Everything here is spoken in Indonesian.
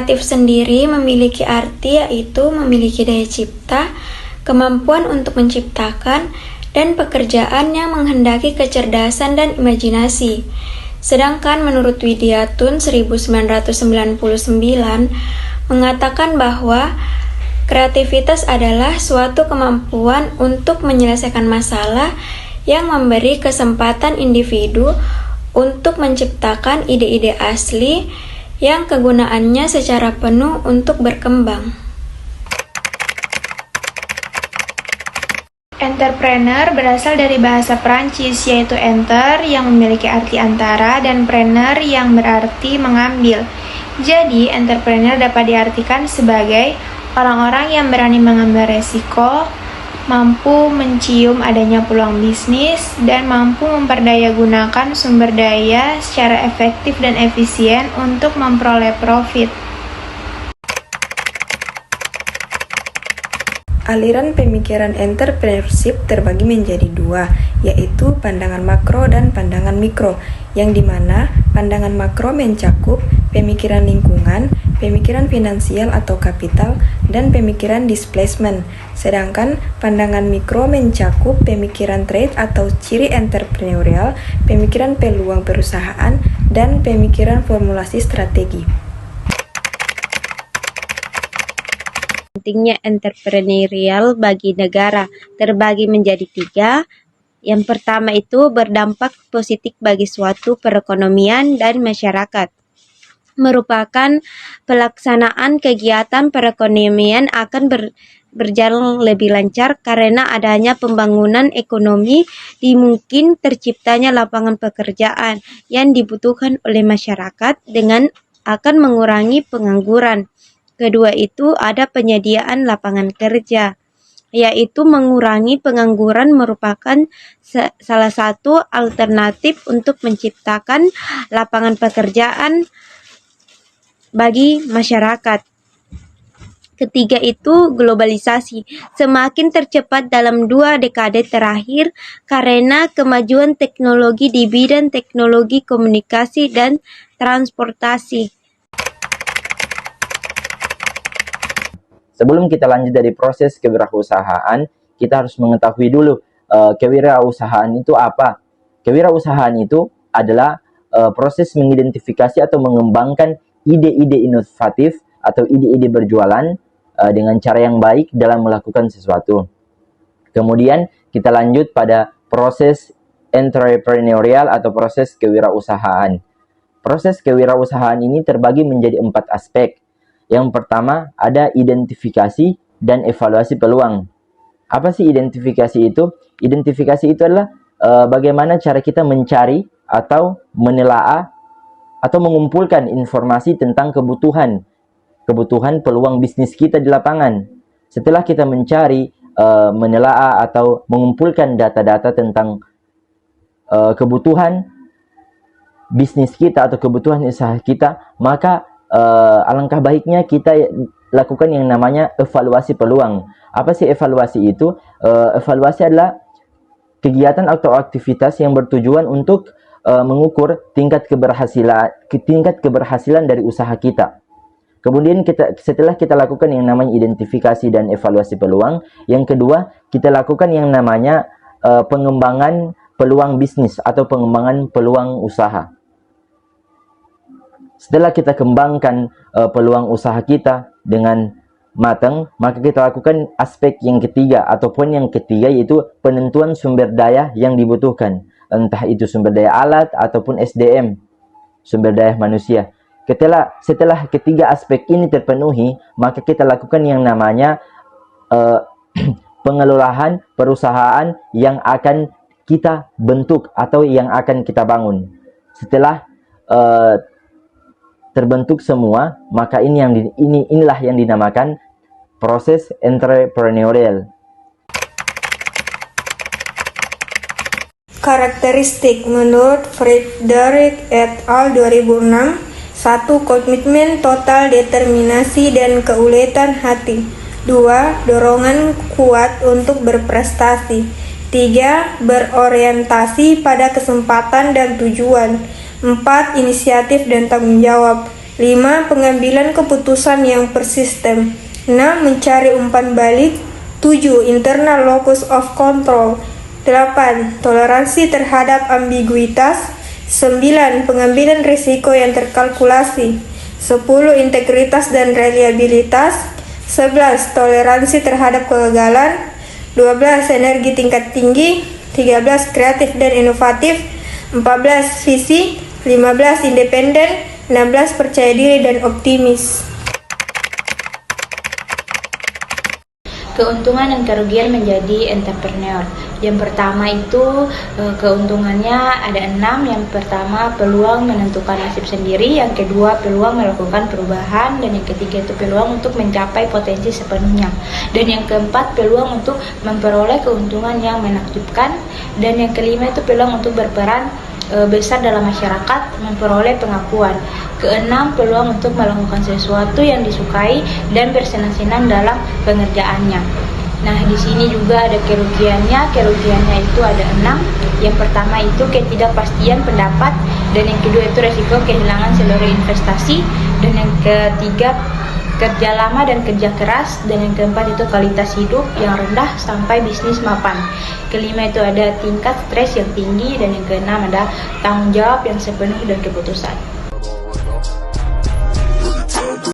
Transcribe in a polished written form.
Kreatif sendiri memiliki arti yaitu memiliki daya cipta, kemampuan untuk menciptakan, dan pekerjaan yang menghendaki kecerdasan dan imajinasi. Sedangkan menurut Widyatun 1999 mengatakan bahwa kreativitas adalah suatu kemampuan untuk menyelesaikan masalah yang memberi kesempatan individu untuk menciptakan ide-ide asli yang kegunaannya secara penuh untuk berkembang. Entrepreneur berasal dari bahasa Prancis, yaitu enter yang memiliki arti antara dan preneur yang berarti mengambil. Jadi, entrepreneur dapat diartikan sebagai orang-orang yang berani mengambil resiko, mampu mencium adanya peluang bisnis, dan mampu memperdayagunakan sumber daya secara efektif dan efisien untuk memperoleh profit. Aliran pemikiran entrepreneurship terbagi menjadi dua, yaitu pandangan makro dan pandangan mikro, yang dimana pandangan makro mencakup pemikiran lingkungan, pemikiran finansial atau kapital, dan pemikiran displacement. Sedangkan pandangan mikro mencakup pemikiran trade atau ciri entrepreneurial, pemikiran peluang perusahaan, dan pemikiran formulasi strategi. Pentingnya entrepreneurial bagi negara terbagi menjadi tiga. Yang pertama itu berdampak positif bagi suatu perekonomian dan masyarakat. Merupakan pelaksanaan kegiatan perekonomian akan berjalan lebih lancar karena adanya pembangunan ekonomi, dimungkin terciptanya lapangan pekerjaan yang dibutuhkan oleh masyarakat dengan akan mengurangi pengangguran. Kedua itu ada penyediaan lapangan kerja, yaitu mengurangi pengangguran merupakan salah satu alternatif untuk menciptakan lapangan pekerjaan bagi masyarakat. Ketiga itu globalisasi, semakin tercepat dalam 2 dekade terakhir karena kemajuan teknologi di bidang teknologi komunikasi dan transportasi. Sebelum kita lanjut dari proses kewirausahaan, kita harus mengetahui dulu kewirausahaan itu apa. Kewirausahaan itu adalah proses mengidentifikasi atau mengembangkan ide-ide inovatif atau ide-ide berjualan dengan cara yang baik dalam melakukan sesuatu. Kemudian kita lanjut pada proses entrepreneurial atau proses kewirausahaan. Proses kewirausahaan ini terbagi menjadi 4 aspek. Yang pertama ada identifikasi dan evaluasi peluang. Apa sih identifikasi itu? Identifikasi itu adalah bagaimana cara kita mencari atau menelaah atau mengumpulkan informasi tentang kebutuhan peluang bisnis kita di lapangan. Setelah kita mencari, menelaah atau mengumpulkan data-data tentang kebutuhan bisnis kita atau kebutuhan usaha kita, maka alangkah baiknya kita lakukan yang namanya evaluasi peluang. Apa sih evaluasi itu? Evaluasi adalah kegiatan atau aktivitas yang bertujuan untuk mengukur tingkat keberhasilan dari usaha kita. Kemudian setelah kita lakukan yang namanya identifikasi dan evaluasi peluang, yang kedua kita lakukan yang namanya pengembangan peluang bisnis atau pengembangan peluang usaha. Setelah kita kembangkan peluang usaha kita dengan matang, maka kita lakukan aspek yang ketiga yaitu penentuan sumber daya yang dibutuhkan. Entah itu sumber daya alat ataupun SDM, sumber daya manusia. Setelah ketiga aspek ini terpenuhi, maka kita lakukan yang namanya pengelolaan perusahaan yang akan kita bentuk atau yang akan kita bangun. Setelah terbentuk semua, maka inilah yang dinamakan proses entrepreneurial. Karakteristik menurut Friedrich et al. 2006, 1. Komitmen total, determinasi dan keuletan hati. 2. Dorongan kuat untuk berprestasi. 3. Berorientasi pada kesempatan dan tujuan. 4. Inisiatif dan tanggung jawab. 5. Pengambilan keputusan yang persisten. 6. Mencari umpan balik. 7. Internal locus of control. 8. Toleransi terhadap ambiguitas. 9. Pengambilan risiko yang terkalkulasi. 10. Integritas dan reliabilitas. 11. Toleransi terhadap kegagalan. 12. Energi tingkat tinggi. 13. Kreatif dan inovatif. 14. Visi. 15. Independen. 16. Percaya diri dan optimis. Keuntungan dan kerugian menjadi entrepreneur. Yang pertama itu keuntungannya ada 6. Yang pertama, peluang menentukan nasib sendiri. Yang kedua, peluang melakukan perubahan. Dan yang ketiga itu peluang untuk mencapai potensi sepenuhnya. Dan yang keempat, peluang untuk memperoleh keuntungan yang menakjubkan. Dan yang kelima itu peluang untuk berperan besar dalam masyarakat, memperoleh pengakuan. Keenam, peluang untuk melakukan sesuatu yang disukai dan bersenang-senang dalam pengerjaannya. Nah, di sini juga ada kerugiannya. Kerugiannya itu ada 6. Yang pertama itu ketidakpastian pendapat, dan yang kedua itu resiko kehilangan seluruh investasi, dan yang ketiga kerja lama dan kerja keras, dan yang keempat itu kualitas hidup yang rendah sampai bisnis mapan. Kelima itu ada tingkat stres yang tinggi, dan yang keenam ada tanggung jawab yang sepenuh dan keputusan.